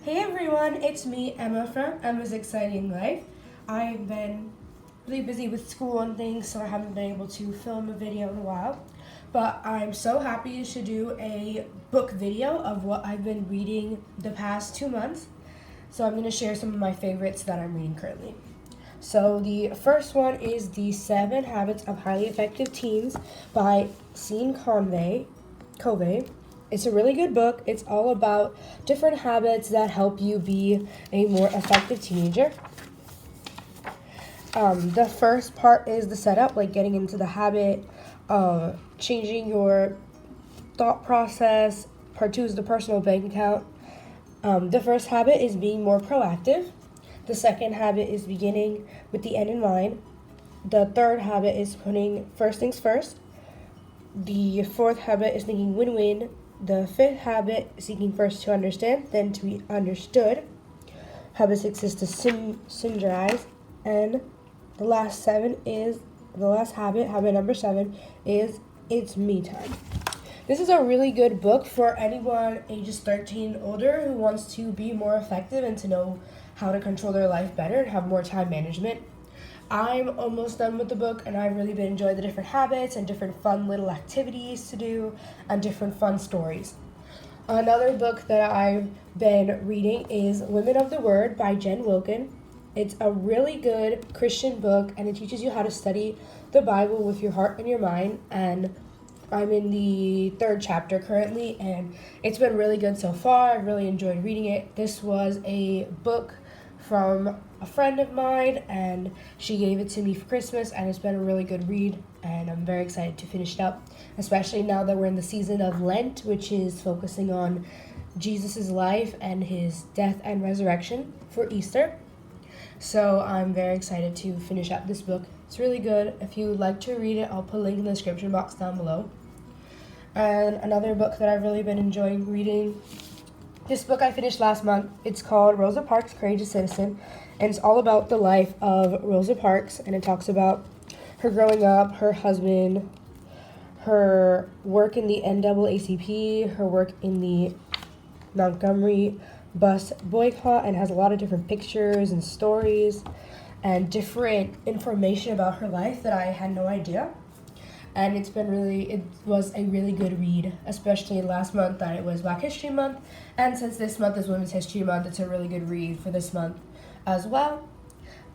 Hey everyone, it's me, Emma from Emma's Exciting Life. I've been really busy with school and things, so I haven't been able to film a video in a while. But I'm so happy to do a book video of what I've been reading the past 2 months. So I'm going to share some of my favorites that I'm reading currently. So the first one is The 7 Habits of Highly Effective Teens by Sean Covey. It's a really good book. It's all about different habits that help you be a more effective teenager. The first part is the setup, like getting into the habit, changing your thought process. Part 2 is the personal bank account. The first habit is being more proactive. The second habit is beginning with the end in mind. The third habit is putting first things first. The fourth habit is thinking win-win. The fifth habit, seeking first to understand, then to be understood. Habit 6 is to synergize. And the last habit number 7, is it's me time. This is a really good book for anyone ages 13 and older who wants to be more effective and to know how to control their life better and have more time management. I'm almost done with the book, and I've really been enjoying the different habits and different fun little activities to do and different fun stories. Another book that I've been reading is Women of the Word by Jen Wilkin. It's a really good Christian book, and it teaches you how to study the Bible with your heart and your mind. And I'm in the 3rd chapter currently, and it's been really good so far. I've really enjoyed reading it. This was a book from a friend of mine, and she gave it to me for Christmas, and it's been a really good read, and I'm very excited to finish it up, especially now that we're in the season of Lent, which is focusing on Jesus' life and his death and resurrection for Easter. So I'm very excited to finish up this book. It's really good. If you would like to read it, I'll put a link in the description box down below. And another book that I've really been enjoying reading, this book I finished last month. It's called Rosa Parks' Courageous Citizen, and it's all about the life of Rosa Parks, and it talks about her growing up, her husband, her work in the NAACP, her work in the Montgomery bus boycott, and has a lot of different pictures and stories and different information about her life that I had no idea. And it was a really good read, especially last month that it was Black History Month. And since this month is Women's History Month, it's a really good read for this month as well.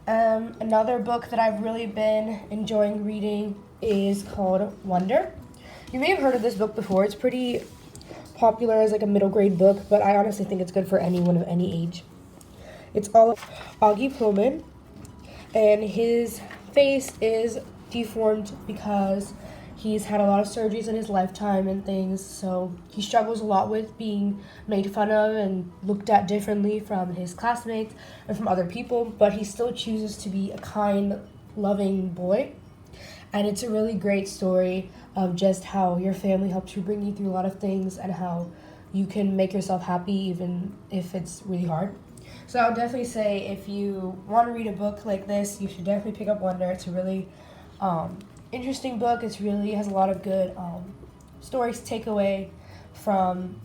Another book that I've really been enjoying reading is called Wonder. You may have heard of this book before. It's pretty popular as like a middle grade book, but I honestly think it's good for anyone of any age. It's all Augie Pullman, and his face is deformed because he's had a lot of surgeries in his lifetime and things, so he struggles a lot with being made fun of and looked at differently from his classmates and from other people, but he still chooses to be a kind, loving boy. And it's a really great story of just how your family helps you bring you through a lot of things and how you can make yourself happy even if it's really hard. So I would definitely say if you want to read a book like this, you should definitely pick up Wonder. It's a really interesting book. It really has a lot of good stories to take away from.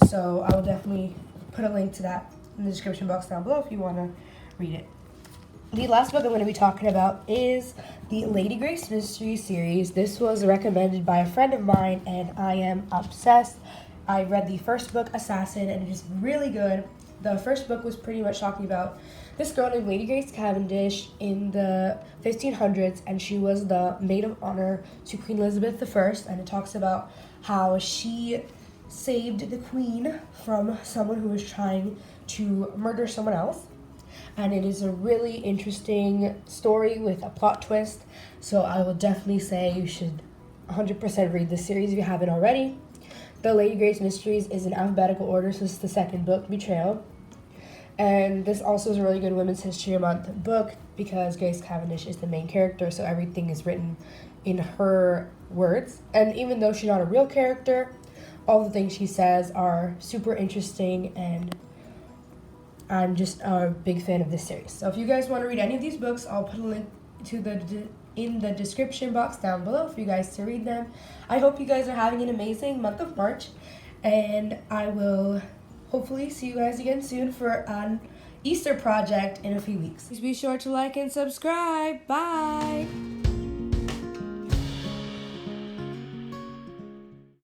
So I will definitely put a link to that in the description box down below if you want to read it. The last book I'm going to be talking about is the Lady Grace Mystery Series. This was recommended by a friend of mine, and I am obsessed. I read the first book, Assassin, and it is really good. The first book was pretty much talking about this girl named Lady Grace Cavendish in the 1500s, and she was the maid of honor to Queen Elizabeth I, and it talks about how she saved the queen from someone who was trying to murder someone else. And it is a really interesting story with a plot twist, so I will definitely say you should 100% read this series if you haven't already. The Lady Grace Mysteries is in alphabetical order, so this is the second book, Betrayal. And this also is a really good Women's History Month book because Grace Cavendish is the main character, so everything is written in her words. And even though she's not a real character, all the things she says are super interesting, and I'm just a big fan of this series. So if you guys want to read any of these books, I'll put a link to in the description box down below for you guys to read them. I hope you guys are having an amazing month of March, and I will hopefully see you guys again soon for an Easter project in a few weeks. Please be sure to like and subscribe. Bye!